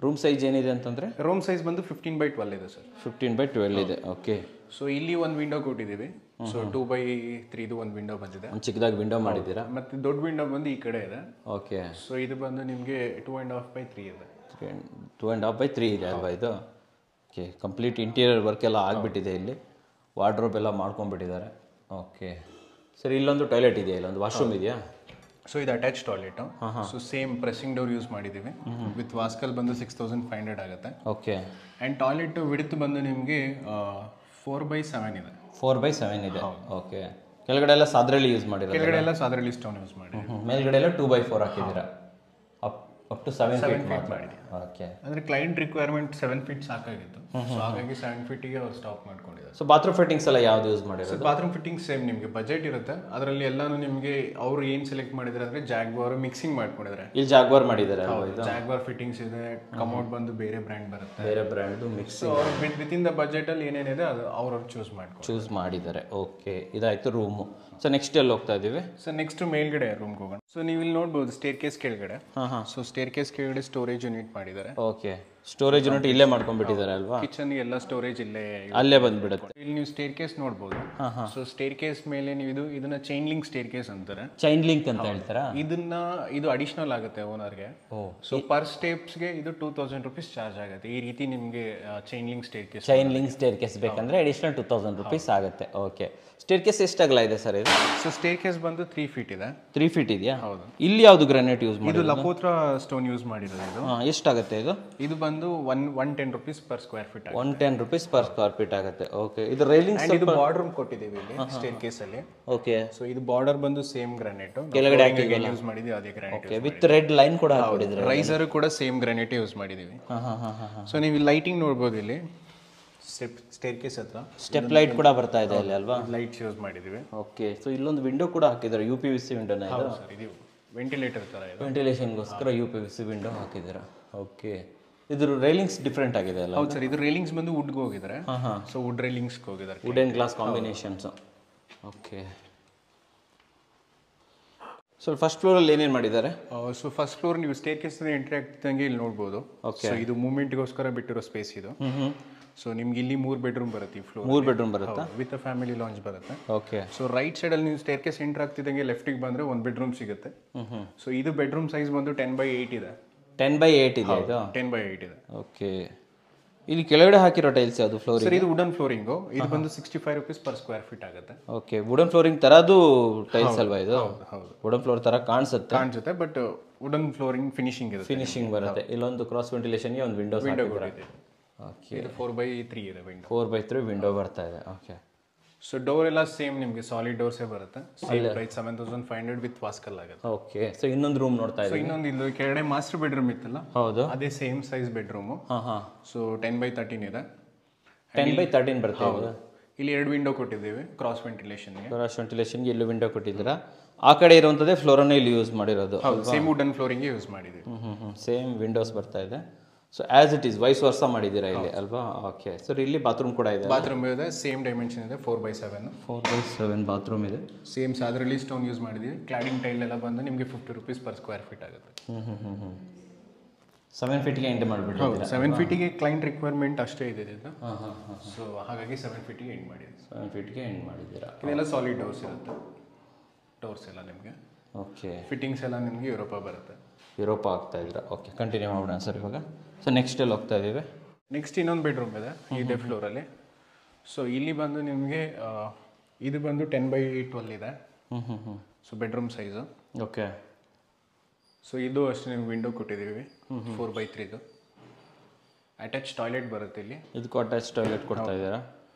ರೂಮ್ ಸೈಜ್ ಏನಿದೆ ಅಂತಂದ್ರೆ? ರೂಮ್ ಸೈಜ್ ಬಂದು 15x12 ಇದೆ ಸರ್. 15x12 ಇದೆ. ಓಕೆ. ಸೊ ಇಲ್ಲಿ ಒಂದು ವಿಂಡೋ ಕೊಟ್ಟಿದ್ದೀವಿ. ಸೊ 2x3 ಒಂದು ವಿಂಡೋ ಬಂದಿದೆ. ಒಂದು ಚಿಕ್ಕದಾಗಿ ವಿಂಡೋ ಮಾಡಿದ್ದೀರಾ? ಮತ್ತೆ ದೊಡ್ಡ ವಿಂಡೋ ಬಂದು ಈ ಕಡೆ ಇದೆ. ಓಕೆ. ಸೊ ಇದು ಬಂದು ನಿಮಗೆ 2.5x3 ಇದೆ. 2.5x3 ಇದೆ ಅಲ್ವಾ ಇದು? ಓಕೆ. ಕಂಪ್ಲೀಟ್ ಇಂಟೀರಿಯರ್ ವರ್ಕ್ ಎಲ್ಲ ಆಗಿಬಿಟ್ಟಿದೆ. ಇಲ್ಲಿ ವಾರ್ಡ್ರೋಬ್ ಎಲ್ಲ ಮಾಡ್ಕೊಂಡ್ಬಿಟ್ಟಿದ್ದಾರೆ. ಓಕೆ. ಸರ್ ಇಲ್ಲೊಂದು ಟಾಯ್ಲೆಟ್ ಇದೆಯಾ? ಇಲ್ಲೊಂದು ವಾಶ್ರೂಮ್ ಇದೆಯಾ? ಸೊ ಇದು attach toilet. So same pressing door use ಮಾಡಿದ್ದೀವಿ. ವಿತ್ ವಾಸ್ಕಲ್ ಬಂದು 6,500 ಆಗುತ್ತೆ. ಓಕೆ. ಆ್ಯಂಡ್ ಟಾಯ್ಲೆಟ್ ವಿಡ್ತ್ ಬಂದು ನಿಮಗೆ 4x7 ಇದೆ. 4x7 ಇದೆ. ಓಕೆ. ಕೆಳಗಡೆ ಎಲ್ಲ ಸಾದ್ರಲ್ಲಿ ಯೂಸ್ ಮಾಡಿರೋದು? ಕೆಳಗಡೆ ಎಲ್ಲ ಸಾದ್ರಲ್ಲಿ ಸ್ಟೋನ್ ಯೂಸ್ ಮಾಡಿ. ಮೇಲ್ಗಡೆ ಎಲ್ಲ 2x4 ಹಾಕಿದ್ದೀರಾ? ಅಪ್ ಟು 7 feet ಮಾಡಿದ್ದೀರಾ? ಓಕೆ. ಅಂದರೆ ಕ್ಲೈಂಟ್ ರಿಕ್ವೈರ್ಮೆಂಟ್ 7 ಫೀಟ್ ಸಾಕಾಗಿತ್ತು, ಸೊ ಹಾಗಾಗಿ 7 ಫೀಟಿಗೆ ಅವ್ರು ಸ್ಟಾಪ್ ಮಾಡ್ಕೊಂಡಿದ್ದಾರೆ. ಸೊ ಬಾತ್ರೂಮ್ ಫಿಟ್ಟಿಂಗ್ಸ್ ಎಲ್ಲ ಯಾವ್ದು ಯೂಸ್ ಮಾಡಿರೋದು? ಬಾತ್ರೂಮ್ ಫಿಟ್ಟಿಂಗ್ ಸೇಮ್ ನಿಮಗೆ ಬಜೆಟ್ ಇರುತ್ತೆ, ಅದರಲ್ಲಿ ಎಲ್ಲಾನು ನಿಮಗೆ ಅವ್ರು ಏನು ಸೆಲೆಕ್ಟ್ ಮಾಡಿದ್ದಾರೆ ಅಂದರೆ ಜಾಗ್ವಾರ್ ಮಿಕ್ಸಿಂಗ್ ಮಾಡ್ಕೊಂಡಿದ್ದಾರೆ. ಇಲ್ಲಿ ಜಾಗ್ವಾರ್ ಮಾಡಿದ್ದಾರೆ, ಜಾಗ್ವಾರ್ ಫಿಟ್ಟಿಂಗ್ಸ್ ಇದೆ, ಕಮೋಡ್ ಬಂದು ಬೇರೆ ಬ್ರ್ಯಾಂಡ್ ಬರುತ್ತೆ, ಬೇರೆ brand mix. So with in the budget ಅಲ್ಲಿ ಏನೇನಿದೆ ಅದು ಅವ್ರವ್ರು ಚೂಸ್ ಮಾಡಿದ್ದಾರೆ. ಓಕೆ, ಇದಾಯ್ತು ರೂಮು. ಸೊ ನೆಕ್ಸ್ಟ್ ಎಲ್ಲಿ ಹೋಗ್ತಾ ಇದೀವಿ? ಸೊ ನೆಕ್ಸ್ಟ್ ಮೇಲ್ಗಡೆ ರೂಮ್ಗೆ ಹೋಗೋಣ. ಸೊ ನೀವು ಇಲ್ಲಿ ನೋಡ್ಬೋದು ಸ್ಟೇರ್ ಕೇಸ್ ಕೆಳಗಡೆ. ಸೊ ಸ್ಟೇರ್ ಕೇಸ್ ಕೆಳಗಡೆ ಸ್ಟೋರೇಜ್ ಯೂನಿಟ್ ಮಾಡಿದ್ದಾರೆ. ಓಕೆ, ಸ್ಟೋರೇಜ್ ಯೂನಿಟ್ ಇಲ್ಲೇ ಮಾಡ್ಕೊಂಡ್ಬಿಟ್ಟಿದ್ದಾರೆ ಅಲ್ವಾ? ಕಿಚನ್ ಎಲ್ಲ ಸ್ಟೋರೇಜ್ ಅಲ್ಲೇ ಬಂದ್ಬಿಡುತ್ತೆ. ಇಲ್ಲಿ ನೀವು ಸ್ಟೇರ್ ಕೇಸ್ ನೋಡ್ಬೋದು. ಸೊ ಸ್ಟೇರ್ ಕೇಸ್ ಮೇಲೆ ನೀವು ಇದನ್ನ ಚೈನ್ ಲಿಂಕ್ ಸ್ಟೇರ್ ಕೇಸ್ ಅಂತಾರೆ. ಚೈನ್ ಲಿಂಕ್ ಅಂತ ಹೇಳ್ತಾರಾ? ಇದು ಅಡಿಷನಲ್ ಆಗುತ್ತೆ ಓನರ್ಗೆ. ಸೊ ಪರ್ ಸ್ಟೆಪ್ಸ್ಗೆ ಇದು 2000 rupees ಚಾರ್ಜ್ ಆಗುತ್ತೆ. ಈ ರೀತಿ ನಿಮಗೆ ಚೈನ್ ಲಿಂಕ್ ಸ್ಟೇರ್ ಕೇಸ್ ಬೇಕಂದ್ರೆ ಅಡಿಷನಲ್ 2000 rupees ಆಗುತ್ತೆ. ಓಕೆ, ಸ್ಟೇರ್ ಕೇಸ್ ಎಷ್ಟು ಅಗಲ ಇದೆ ಸರ್ ಇದು? ಸೊ ಸ್ಟೇರ್ ಕೇಸ್ ಬಂದು 3 ಫೀಟ್ ಇದೆ. 3 ಫೀಟ್ ಇದೆಯಾ? ಹೌದು. ಇಲ್ಲಿ ಯಾವುದು ಗ್ರಾನೈಟ್ ಯೂಸ್ ಮಾಡಿರೋದು? ಇದು ಲಪೋತ್ರ ಸ್ಟೋನ್ ಯೂಸ್ ಮಾಡಿರೋದು. ಇದು ಎಷ್ಟಾಗುತ್ತೆ ಇದು? ಇದು ಬಂದು 110 rupees per square feet. 110 rupees per square feet ಆಗುತ್ತೆ. ಓಕೆ, ಇದು ರೈಲಿಂಗ್ ಇದು ಬಾರ್ಡರ್ ಕೊಟ್ಟಿದ್ದೀವಿ ಇಲ್ಲಿ ಸ್ಟೇರ್ ಕೇಸ್ ಅಲ್ಲಿ. ಓಕೆ, ಸೊ ಇದು ಬಾರ್ಡರ್ ಬಂದು ಸೇಮ್ ಗ್ರಾನೈಟ್, ಕೆಳಗಡೆ ಯೂಸ್ ಮಾಡಿದ್ದೀವಿ ಅದೇ granite. Okay, with red line ಕೂಡ ಹಾಕಿದ್ರೆ. ರೈಸರ್ ಕೂಡ ಸೇಮ್ ಗ್ರಾನೈಟ್ ಯೂಸ್ ಮಾಡಿದ್ದೀವಿ. ಸೊ ನೀವು ಲೈಟಿಂಗ್ ನೋಡ್ಬೋದು ಇಲ್ಲಿ ಸ್ಟೇರ್ ಕೇಸ್ ಹತ್ರ ಸ್ಟೆಪ್ ಲೈಟ್ ಕೂಡ ಬರ್ತಾ ಇದೆ ಅಲ್ಲಿ ಅಲ್ವಾ? ಲೈಟ್ಸ್ ಯೂಸ್ ಮಾಡಿದ್ದೀವಿ. ಓಕೆ, ಸೊ ಇಲ್ಲೊಂದು ವಿಂಡೋ ಕೂಡ ಹಾಕಿದ್ದಾರೆ, UPVC ವಿಂಡೋನ ಇದು. ಸರ್ ಇದು ವೆಂಟಿಲೇಟರ್ ತರ ಇದೆ, ವೆಂಟಿಲೇಷನ್ಗೋಸ್ಕರ UPVC ವಿಂಡೋ ಹಾಕಿದ್ದೀರಾ. ಓಕೆ, ಇದ್ರ ರೈಲಿಂಗ್ಸ್ ಡಿಫ್ರೆಂಟ್ ಆಗಿದೆ ಅಲ್ಲ? ಹೌದು ಸರ್, ಇದು ರೈಲಿಂಗ್ಸ್ ಬಂದು ವುಡ್ಗೆ ಹೋಗಿದ್ದಾರೆ. ಸೊ ವುಡ್ ರೈಲಿಂಗ್ಸ್ಗೆ ಹೋಗಿದ್ದಾರೆ, wood and glass combinations. Okay, so first ಫ್ಲೋರಲ್ಲಿ ಏನೇನು ಮಾಡಿದ್ದಾರೆ? ಸೊ ಫಸ್ಟ್ ಫ್ಲೋರ್ ನೀವು ಸ್ಟೇರ್ ಕೇಸ್ ಎಂಟ್ರಿ ಆಗ್ತಿದ್ದಂಗೆ ಇಲ್ಲಿ ನೋಡ್ಬೋದು. ಸೊ ಇದು ಮೂವ್ಮೆಂಟ್ಗೋಸ್ಕರ ಬಿಟ್ಟಿರೋ ಸ್ಪೇಸ್ ಇದು. ಸೊ ನಿಮ್ಗೆ ಇಲ್ಲಿ 3 ಬೆಡ್ರೂಮ್ ಬರುತ್ತೆ. ಈ ಫ್ಲೋರ್ 3 ಬೆಡ್ರೂಮ್ ಬರುತ್ತೆ ವಿತ್ ಫ್ಯಾಮಿಲಿ ಲಾಂಜ್ ಬರುತ್ತೆ. ಓಕೆ, ಸೊ ರೈಟ್ ಸೈಡ್ ಅಲ್ಲಿ ನೀವು ಸ್ಟೇರ್ ಕೇಸ್ ಎಂಟರ್ ಆಗ್ತಿದ್ದಂಗೆ ಲೆಫ್ಟಿಗೆ ಬಂದ್ರೆ 1 ಬೆಡ್ರೂಮ್ ಸಿಗುತ್ತೆ. ಸೊ ಇದು ಬೆಡ್ರೂಮ್ ಸೈಜ್ ಬಂದು 10x8 ಇದೆ. 10x8 ಇದೆ ಇದು? 10x8 ಇದೆ. ಓಕೆ, ಇಲ್ಲಿ ಕೆಳಗಡೆ ಹಾಕಿರೋ ಟೈಲ್ಸ್ ಯಾವುದು ಫ್ಲೋರ್? ಸರ್ ಇದು ವುಡನ್ ಫ್ಲೋರಿಂಗು. ಇದು ಬಂದು 65 rupees per square feet ಆಗುತ್ತೆ. ಓಕೆ, ವುಡನ್ ಫ್ಲೋರಿಂಗ್ ತರದು ಟೈಲ್ಸ್ ಅಲ್ವಾ ಇದು? ಹೌದು, ವುಡನ್ ಫ್ಲೋರ್ ತರ ಕಾಣಿಸುತ್ತೆ, ಬಟ್ ವುಡನ್ ಫ್ಲೋರಿಂಗ್ ಫಿನಿಶಿಂಗ್ ಬರುತ್ತೆ. ಇಲ್ಲೊಂದು ಕ್ರಾಸ್ ವೆಂಟಿಲೇಷನ್ಗೆ ಒಂದು ವಿಂಡೋ ಇದೆ. ಓಕೆ, ಇದು 4x3 ಇದೆ ವಿಂಡೋ. 4x3 ವಿಂಡೋ ಬರ್ತಾ ಇದೆ. ಓಕೆ, ಸೊ ಡೋರ್ ಎಲ್ಲ ಸೇಮ್ ನಿಮಗೆ ಸಾಲಿಡ್ ಡೋರ್ಸೇ ಬರುತ್ತೆ. ಸೇಮ್ ಪ್ರೈಸ್ 7500 ವಿತ್ ವಾಸ್ಕಲ್ ಆಗುತ್ತೆ. ಓಕೆ, ಸೊ ಇನ್ನೊಂದು ರೂಮ್ ನೋಡ್ತಾ ಇದ್ದೀವಿ. ಇನ್ನೊಂದು ಇಲ್ಲಿ ಕೆಳಗಡೆ ಮಾಸ್ಟರ್ ಬೆಡ್ರೂಮ್ ಇತ್ತಲ್ಲ, ಹೌದು, ಅದೇ same size bedroom. So 10x13 ಇದೆ. 10x13 ಬರ್ತದೆ. ಇಲ್ಲಿ 2 ವಿಂಡೋ ಕೊಟ್ಟಿದ್ದೀವಿ ಕ್ರಾಸ್ ವೆಂಟಿಲೇಷನ್ಗೆ. ಇಲ್ಲಿ ವಿಂಡೋ ಕೊಟ್ಟಿದ್ದೀರಾ. ಆ ಕಡೆ ಇರುವಂಥದ್ದೇ ಫ್ಲೋರನ್ನು ಇಲ್ಲಿ ಯೂಸ್ ಮಾಡಿರೋದು. ಸೇಮ್ ವುಡನ್ ಫ್ಲೋರಿಂಗ್ ಯೂಸ್ ಮಾಡಿದ್ದೀವಿ. ಸೇಮ್ ವಿಂಡೋಸ್ ಬರ್ತಾ ಇದೆ. So as it is wise ವರ್ಸ ಮಾಡಿದ್ದೀರಾ ಇಲ್ಲಿ ಅಲ್ವಾ? ಓಕೆ, ಸರ್ ಇಲ್ಲಿ ಬಾತ್ರೂಮ್ ಕೂಡ ಇದೆ. ಬಾತ್ರೂಮ್ ಇದೆ, ಸೇಮ್ ಡೈಮೆನ್ಷನ್ ಇದೆ, 4x7 ಬಾತ್ರೂಮ್ ಇದೆ. ಸೇಮ್ ಸಾದರಲ್ಲಿ ಸ್ಟೋನ್ ಯೂಸ್ ಮಾಡಿದ್ದೀವಿ. ಕ್ಲಾಡಿಂಗ್ ಟೈಲ್ ಎಲ್ಲ ಬಂದು ನಿಮಗೆ 50 rupees per square feet ಆಗುತ್ತೆ. 7 ಫೀಟ್ಗೆ ಎಂಡ್ ಮಾಡಿಬಿಟ್ಟು. 7 ಫೀಟಿಗೆ ಕ್ಲೈಂಟ್ ರಿಕ್ವೈರ್ಮೆಂಟ್ ಅಷ್ಟೇ ಇದೆ ಇದು. ಸೊ ಹಾಗಾಗಿ 7 ಫೀಟಿಗೆ ಎಂಡ್ ಮಾಡಿದ್ದೀವಿ. 7 ಫೀಟ್ಗೆ ಎಂಡ್ ಮಾಡಿದ್ದೀರಾ. ಇದೆಲ್ಲ ಸಾಲಿಡ್ ಡೋರ್ಸ್ ಇರುತ್ತೆ. ಡೋರ್ಸ್ ಎಲ್ಲ ನಿಮಗೆ. ಓಕೆ, ಫಿಟ್ಟಿಂಗ್ಸ್ ಎಲ್ಲ ನಿಮಗೆ ಯುರೋಪ ಬರುತ್ತೆ. ಯುರೋಪ ಆಗ್ತಾ ಇದ್ದೀರಾ. ಓಕೆ, ಕಂಟಿನ್ಯೂ ಮಾಡೋಣ ಸರ್ ಇವಾಗ. ಸೊ ನೆಕ್ಸ್ಟ್ ಎಲ್ಲಿ ಹೋಗ್ತಾ ಇದ್ದೀವಿ? ನೆಕ್ಸ್ಟ್ ಇನ್ನೊಂದು ಬೆಡ್ರೂಮ್ ಇದೆ ಇದೇ ಫ್ಲೋರಲ್ಲಿ. ಸೊ ಇಲ್ಲಿ ಬಂದು ನಿಮಗೆ ಇದು ಬಂದು 10x12 ಇದೆ. So bedroom size. Okay, so ಇದು ಅಷ್ಟೇ ನಿಮ್ಗೆ ವಿಂಡೋ ಕೊಟ್ಟಿದ್ದೀವಿ 4x3. ಅಟ್ಯಾಚ್ ಟಾಯ್ಲೆಟ್ ಬರುತ್ತೆ ಇಲ್ಲಿ. ಇದಕ್ಕೂ ಅಟ್ಯಾಚ್ ಟಾಯ್ಲೆಟ್ ಕೊಡ್ತಾ ಇದ್ದೀರಾ?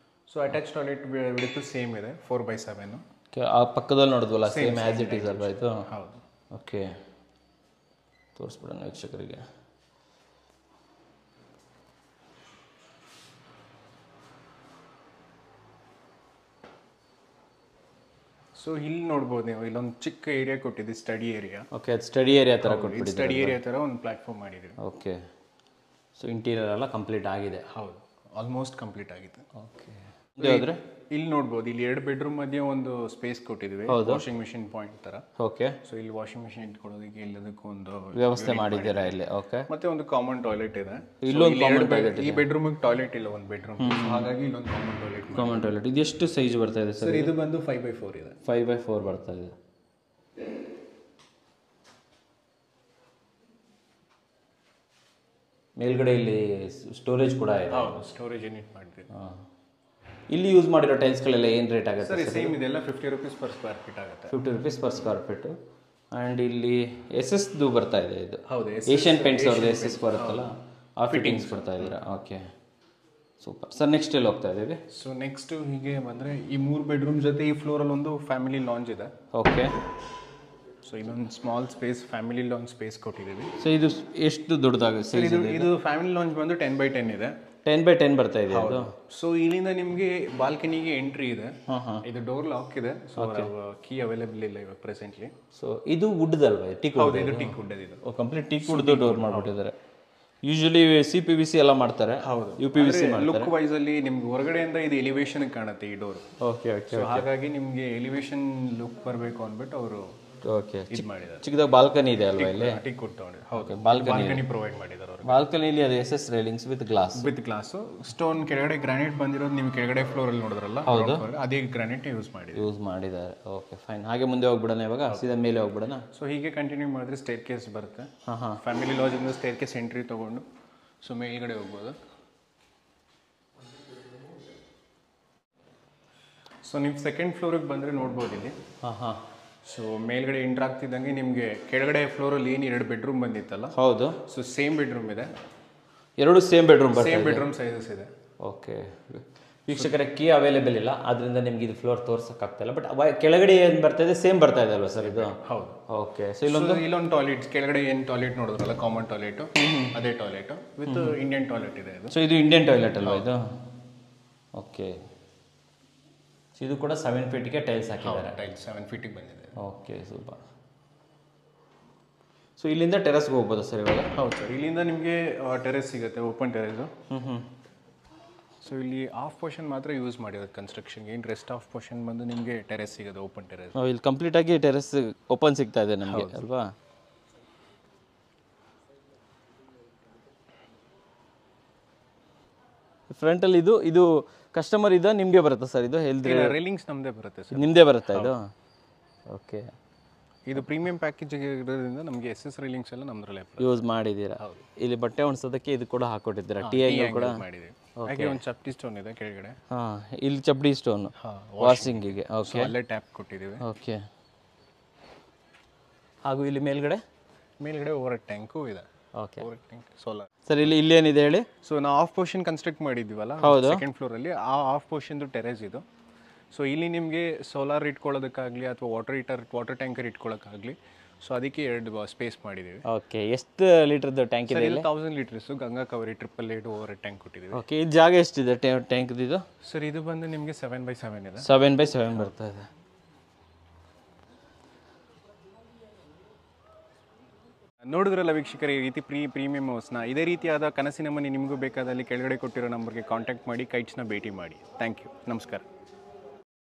So attach toilet width same ಇದೆ, 4x7. ಆ ಪಕ್ಕದಲ್ಲಿ ನೋಡಿದ್ವಲ್ಲ, ಸೇಮ್ ಆ್ಯಸ್ ಇಟ್ ಈಸ್ ಅಲ್ವಾ ಇದು? ಹೌದು. ಓಕೆ, ತೋರಿಸ್ಬಿಡೋಣ ವೀಕ್ಷಕರಿಗೆ. ಸೊ ಇಲ್ಲಿ ನೋಡ್ಬೋದು ನೀವು, ಇಲ್ಲೊಂದು ಚಿಕ್ಕ ಏರಿಯಾ ಕೊಟ್ಟಿದ್ದೀವಿ, ಸ್ಟಡಿ ಏರಿಯಾ. ಓಕೆ, ಅದು ಸ್ಟಡಿ ಏರಿಯಾ ಥರ ಕೊಟ್ಬಿಟ್ಟಿದ್ದೀವಿ. ಸ್ಟಡಿ ಏರಿಯಾ ಥರ ಒಂದು ಪ್ಲಾಟ್ಫಾರ್ಮ್ ಮಾಡಿದ್ದೀವಿ. ಓಕೆ, ಸೊ ಇಂಟೀರಿಯರ್ ಎಲ್ಲ ಕಂಪ್ಲೀಟ್ ಆಗಿದೆ? ಹೌದು, ಆಲ್ಮೋಸ್ಟ್ ಕಂಪ್ಲೀಟ್ ಆಗಿದೆ. ಓಕೆ, ಹೋದ್ರೆ ಇಲ್ಲಿ ನೋಡ್ಬೋದು, ಇಲ್ಲಿ 2 ಬೆಡ್ರೂಮ್ ಮಧ್ಯೆ ಒಂದು ಸ್ಪೇಸ್ ಕೊಟ್ಟಿದ್ದೀವಿ, ವಾಷಿಂಗ್ ಮಿಷಿನ್ ಪಾಯಿಂಟ್ ತರ. ಓಕೆ, ಸೊ ಇಲ್ಲಿ ವಾಷಿಂಗ್ ಮಿಷಿನ್ ಇಟ್ಕೊಳ್ಳೋದಕ್ಕೆ ಎಲ್ಲದಕ್ಕೂ ಒಂದು ವ್ಯವಸ್ಥೆ ಮಾಡಿದ್ದೀರಾ ಇಲ್ಲಿ? ಓಕೆ, ಮತ್ತೆ ಒಂದು ಕಾಮನ್ ಟಾಯ್ಲೆಟ್ ಇದೆ. ಇಲ್ಲೊಂದು ಕಾಮನ್ ಟಾಯ್ಲೆಟ್. ಈ ಬೆಡ್ರೂಮ್ ಟಾಯ್ಲೆಟ್ ಇಲ್ಲ, ಒಂದು ಬೆಡ್ರೂಮ್, ಹಾಗಾಗಿ ಇಲ್ಲೊಂದು ಕಾಮನ್ ಟಾಯ್ಲೆಟ್. ಇದು ಎಷ್ಟು ಸೈಜ್ ಬರ್ತಾ ಇದೆ ಸರ್? ಇದು ಬಂದು 5x4 ಇದೆ. 5x4 ಬರ್ತಾ ಇದೆ. ಮೇಲ್ಗಡೆ ಇಲ್ಲಿ ಸ್ಟೋರೇಜ್ ಕೂಡ ಇದೆ. ಹೌದು, ಸ್ಟೋರೇಜ್ ಯೂನಿಟ್ ಮಾಡ್ತೀವಿ. ಇಲ್ಲಿ ಯೂಸ್ ಮಾಡಿರೋ ಟೈಲ್ಸ್ಗಳೆಲ್ಲ ಏನು ರೇಟ್ ಆಗುತ್ತೆ ಸರ್? ಸೇಮ್ ಇದೆಲ್ಲ 50 rupees per square feet ಆಗುತ್ತೆ. 50 rupees per square feet. And ಇಲ್ಲಿ SS ಬರ್ತಾ ಇದೆ. ಇದು ಹೌದು, ಏಷ್ಯನ್ ಪೇಂಟ್ಸ್ ಅವ್ರದ್ದು SS ಬರುತ್ತಲ್ಲ, ಆ ಫಿಟ್ಟಿಂಗ್ಸ್ ಕೊಡ್ತಾ ಇದ್ದೀರಾ. Okay, super sir. ನೆಕ್ಸ್ಟ್ ಎಲ್ಲಿ ಹೋಗ್ತಾ ಇದ್ದೀವಿ? ಸೊ ನೆಕ್ಸ್ಟ್ ಹೀಗೆ ಬಂದರೆ ಈ 3 ಬೆಡ್ರೂಮ್ ಜೊತೆ ಈ ಫ್ಲೋರಲ್ಲಿ ಒಂದು ಫ್ಯಾಮಿಲಿ ಲಾಂಜ್ ಇದೆ. ಓಕೆ, ಸೊ ಇನ್ನೊಂದು small space family launch space ಕೊಟ್ಟಿದ್ದೀವಿ. ಸೊ ಇದು ಎಷ್ಟು ದೊಡ್ಡದಾಗುತ್ತೆ? ಇದು ಫ್ಯಾಮಿಲಿ ಲಾಂಚ್ ಬಂದು 10x10 ಇದೆ. 10x10 ಬರ್ತಾ ಇದೆ ಅದು. ಸೊ ಇಲ್ಲಿಂದ ನಿಮಗೆ ಬಾಲ್ಕನಿಗೆ ಎಂಟ್ರಿ ಇದೆ. ಇದು ಡೋರ್ ಲಾಕ್ ಇದೆ. ಸೊ ಕೀ ಅವೈಲೇಬಲ್ ಇಲ್ಲ ಇವಾಗ ಪ್ರೆಸೆಂಟ್ಲಿ. ಸೊ ಇದು ವುಡ್ದಲ್ವಾ? Teak wood. ಇದು ಟೀಕ್ ವುಡ್ ಇದು. ಕಂಪ್ಲೀಟ್ ಟೀಕ್ ವುಡ್ ಡೋರ್ ಮಾಡ್ಬಿಟ್ಟಿದ್ದಾರೆ. ಯೂಶಲಿ CPVC ಎಲ್ಲ ಮಾಡ್ತಾರೆ. ಹೌದು. UPVC ಮಾಡ್ತಾರೆ. ಲುಕ್ ವೈಸ್ ಅಲ್ಲಿ ನಿಮ್ಗೆ ಹೊರಗಡೆಯಿಂದ ಇದು ಎಲಿವೇಶನ್ ಕಾಣುತ್ತೆ ಈ ಡೋರ್. Okay okay. ಸೊ ಹಾಗಾಗಿ ನಿಮಗೆ ಎಲಿವೇಶನ್ ಲುಕ್ ಬರಬೇಕು ಅಂದ್ಬಿಟ್ಟು ಅವರು ಓಕೆ ಇದು ಮಾಡಿದ್ದಾರೆ. ಚಿಕ್ಕದಾಗ ಬಾಲ್ಕನಿ ಇದೆ ಅಲ್ವಾ ಇಲ್ಲಿ? ಟೀಕ್ ವುಡ್ ತಗೊಂಡು. ಹೌದು, ಬಾಲ್ಕನಿ ಪ್ರೊವೈಡ್ ಮಾಡಿದ್ದಾರೆ ಅವರು. ಬಾಲ್ಕನಿಲಿ ಅದು SS railings with glass. Stone ಕೆಳಗಡೆ ಗ್ರಾನೈಟ್ ಬಂದಿರೋದು ನೀವು ಕೆಳಗಡೆ ಫ್ಲೋರ್ ಅಲ್ಲಿ ನೋಡಿದ್ರಲ್ಲ, ಅದೇ ಗ್ರಾನೈಟ್ ಯೂಸ್ ಮಾಡಿದ್ದಾರೆ. Okay fine. ಹಾಗೆ ಮುಂದೆ ಹೋಗ್ಬಿಡೋಣ ಇವಾಗ, ಸೀದಾ ಮೇಲೆ ಹೋಗ್ಬಿಡೋಣ. ಸೊ ಹೀಗೆ ಕಂಟಿನ್ಯೂ ಮಾಡಿದ್ರೆ ಸ್ಟೇರ್ ಕೇಸ್ ಬರುತ್ತೆ. ಫ್ಯಾಮಿಲಿ ಲಾಜ್ ಇಂದ ಸ್ಟೇರ್ ಕೇಸ್ ಎಂಟ್ರಿ ತಗೊಂಡು ಸೊ ಮೇಲ್ಗಡೆ ಹೋಗ್ಬೋದು. ಸೊ ನೀವು ಸೆಕೆಂಡ್ ಫ್ಲೋರಿಗೆ ಬಂದರೆ ನೋಡ್ಬೋದು ಇಲ್ಲಿ. ಸೊ ಮೇಲ್ಗಡೆ ಎಂಟ್ರ್ ಆಗ್ತಿದ್ದಂಗೆ ನಿಮಗೆ ಕೆಳಗಡೆ ಫ್ಲೋರಲ್ಲಿ ಏನು 2 ಬೆಡ್ರೂಮ್ ಬಂದಿತ್ತಲ್ಲ, ಹೌದು. ಸೊ ಸೇಮ್ ಬೆಡ್ರೂಮ್ ಇದೆ. ಎರಡು ಸೇಮ್ ಬೆಡ್ರೂಮ್ ಸೈಜಸ್ ಇದೆ. ಓಕೆ ವೀಕ್ಷಕರ, ಕೀ ಅವೈಲೇಬಲ್ ಇಲ್ಲ, ಅದರಿಂದ ನಿಮ್ಗೆ ಇದು ಫ್ಲೋರ್ ತೋರ್ಸಕ್ಕಾಗ್ತಾಯಿಲ್ಲ. ಬಟ್ ಕೆಳಗಡೆ ಏನು ಬರ್ತಾ ಇದೆ ಸೇಮ್ ಬರ್ತಾ ಇದೆ ಅಲ್ವಾ ಸರ್ ಇದು? ಹೌದು. ಓಕೆ. ಸೊ ಇಲ್ಲೊಂದು ಟಾಯ್ಲೆಟ್, ಕೆಳಗಡೆ ಏನು ಟಾಯ್ಲೆಟ್ ನೋಡಿದ್ರಲ್ಲ ಕಾಮನ್ ಟಾಯ್ಲೆಟ್, ಅದೇ ಟಾಯ್ಲೆಟ್ ವಿತ್ ಇಂಡಿಯನ್ ಟಾಯ್ಲೆಟ್ ಇದೆ ಇದು. ಸೊ ಇದು ಇಂಡಿಯನ್ ಟಾಯ್ಲೆಟ್ ಅಲ್ವಾ ಇದು? ಓಕೆ. ಇದು ಕೂಡ 7 ಫೀಟ್ಗೆ ಟೈಲ್ಸ್ ಹಾಕಿದ್ದಾರೆ. ಟೈಲ್ಸ್ 7 ಫೀಟಿಗೆ ಬಂದಿದೆ. Okay super. ಸೊ ಇಲ್ಲಿಂದ ಟೆರೆಸ್ಗೆ ಹೋಗ್ಬೋದಾ ಸರ್ ಇವಾಗ? ಹೌದು ಸರ್, ಇಲ್ಲಿಂದ ನಿಮಗೆ ಟೆರೆಸ್ ಸಿಗುತ್ತೆ, ಓಪನ್ ಟೆರೆಸು. ಸೊ ಇಲ್ಲಿ ಹಾಫ್ ಪೋರ್ಷನ್ ಮಾತ್ರ ಯೂಸ್ ಮಾಡಿರೋದು ಕನ್ಸ್ಟ್ರಕ್ಷನ್ಗೆ. ಏನು ರೆಸ್ಟ್ ಆಫ್ ಪೋರ್ಷನ್ ಬಂದು ನಿಮಗೆ ಟೆರೆಸ್ ಸಿಗುತ್ತೆ, ಓಪನ್ ಟೆರೆಸ್. ಇಲ್ಲಿ ಕಂಪ್ಲೀಟಾಗಿ ಟೆರೆಸ್ ಓಪನ್ ಸಿಗ್ತಾ ಇದೆ ನಮಗೆ ಅಲ್ವಾ? ಫ್ರಂಟಲ್ಲಿ ಇದು ಕಸ್ಟಮರ್ ಇದೆ, ನಿಮಗೆ ಬರುತ್ತಾ ಸರ್ ಇದು? ರೈಲಿಂಗ್ಸ್ ನಮ್ಮದೇ ಬರುತ್ತೆ ಸರ್. ನಿಮ್ಮದೇ ಬರುತ್ತಾ ಇದು? ಓಕೆ. ಇದು ಪ್ರೀಮಿಯಂ ಪ್ಯಾಕೇಜ್ ಇರೋದ್ರಿಂದ ನಮಗೆ SS ರೈಲಿಂಗ್ಸ್ ಎಲ್ಲ ನಮ್ಮದ್ರಲ್ಲೇ ಯೂಸ್ ಮಾಡಿದ್ದೀರಾ. ಇಲ್ಲಿ ಬಟ್ಟೆ ಒಣಸೋದಕ್ಕೆ ಇದು ಕೂಡ ಹಾಕೊಟ್ಟಿದ್ದೀರಾ. ಟಿ ಆಂಗಲ್ ಕೂಡ ಮಾಡಿದ್ದೀವಿ. ಹಾಗೆ ಒಂದು ಚಪ್ಟಿ ಸ್ಟೋನ್ ಇದೆ ಕೆಳಗಡೆ. ಇಲ್ಲಿ ಚಪ್ಡಿ ಸ್ಟೋನ್ ವಾಷಿಂಗಿಗೆ. ಓಕೆ, ಅಲ್ಲೇ ಟ್ಯಾಪ್ ಕೊಟ್ಟಿದ್ದೀವಿ. ಓಕೆ. ಹಾಗೂ ಇಲ್ಲಿ ಮೇಲ್ಗಡೆ ಓವರ್ ಟ್ಯಾಂಕು ಇದೆ. Okay, over tank solar. Sir ಇಲ್ಲಿ ಏನಿದೆ ಹೇಳಿ? ಸೊ ನಾವು ಹಾಫ್ ಪೋರ್ಷನ್ ಕನ್ಸ್ಟ್ರಕ್ಟ್ ಮಾಡಿದ್ದೀವಲ್ಲ ಸೆಕೆಂಡ್ ಫ್ಲೋರಲ್ಲಿ, ಆ ಹಾಫ್ ಪೋರ್ಷನ್ದು ಟೆರೆಸ್ ಇದು. ಸೊ ಇಲ್ಲಿ ನಿಮಗೆ ಸೋಲಾರ್ ಇಟ್ಕೊಳ್ಳೋದಕ್ಕಾಗಲಿ ಅಥವಾ ವಾಟರ್ ಟ್ಯಾಂಕರ್ ಇಟ್ಕೊಳ್ಳೋಕ್ಕಾಗಲಿ, ಸೊ ಅದಕ್ಕೆ 2 ಸ್ಪೇಸ್ ಮಾಡಿದ್ದೀವಿ. ಓಕೆ. ಎಷ್ಟು ಲೀಟರ್ದು ಟ್ಯಾಂಕ್ ಇದೆ? 1000 litres Ganga Kavari 888 over tank ಕೊಟ್ಟಿದ್ದೀವಿ. ಓಕೆ. ಇದು ಜಾಗ ಎಷ್ಟಿದೆ ಟ್ಯಾಂಕ್ ಇದು? ಸರ್ ಇದು ಬಂದು ನಿಮಗೆ 7x7 ಇದೆ. 7x7 ಬರ್ತಾ ಇದೆ. ನೋಡಿದ್ರಲ್ಲ ವೀಕ್ಷಕರೇ, ಈ ರೀತಿ ಪ್ರೀಮಿಯಂ ಹೌಸ್ನ ಇದೇ ರೀತಿಯಾದ ಕನಸಿನ ಮನೆ ನಿಮಗೂ ಬೇಕಾದಲ್ಲಿ ಕೆಳಗಡೆ ಕೊಟ್ಟಿರೋ ನಂಬರ್ಗೆ ಕಾಂಟ್ಯಾಕ್ಟ್ ಮಾಡಿ, ಕೈಟ್ಸ್ನ ಭೇಟಿ ಮಾಡಿ. ಥ್ಯಾಂಕ್ ಯು, ನಮಸ್ಕಾರ.